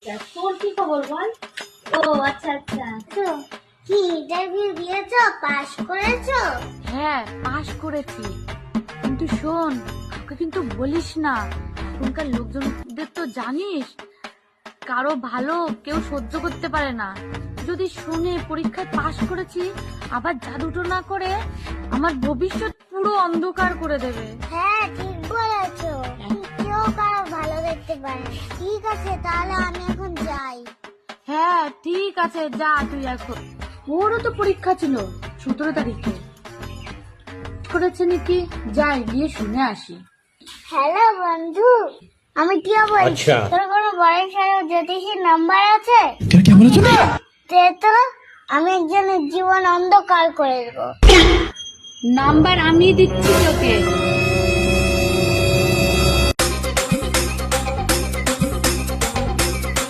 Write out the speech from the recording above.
তোর কি খবর বল? ও আচ্ছা আচ্ছা, তো কি ইন্টারভিউ দিয়েছো, পাস করেছো? হ্যাঁ, পাশ করেছি। কিন্তু শোন, কাউকে কিন্তু বলিস না। এখনকার লোকজনদের তো জানিস, কারো ভালো কেউ সহ্য করতে পারে না। যদি শুনে পরীক্ষায় পাশ করেছি, আবার জাদুটো না করে আমার ভবিষ্যৎ পুরো অন্ধকার করে দেবে। হ্যাঁ ঠিক বলেছো, কেউ কারো ভালো দেখতে পারে না। ঠিক আছে তাহলে আমি এখন যাই। হ্যাঁ ঠিক আছে, যা তুই এখন। ওরও তো পরীক্ষা ছিল 17 তারিখে, করেছে নাকি, যাই গিয়ে শুনে আসি। হ্যালো বন্ধু, আমি টিয়া বলছি। তোর কোনো বয়সের জ্যোতিষীর নাম্বার আছে? দে তো, আমি একজনের জীবন অন্ধকার করে দেবো। নাম্বার আমি দিচ্ছি তোকে।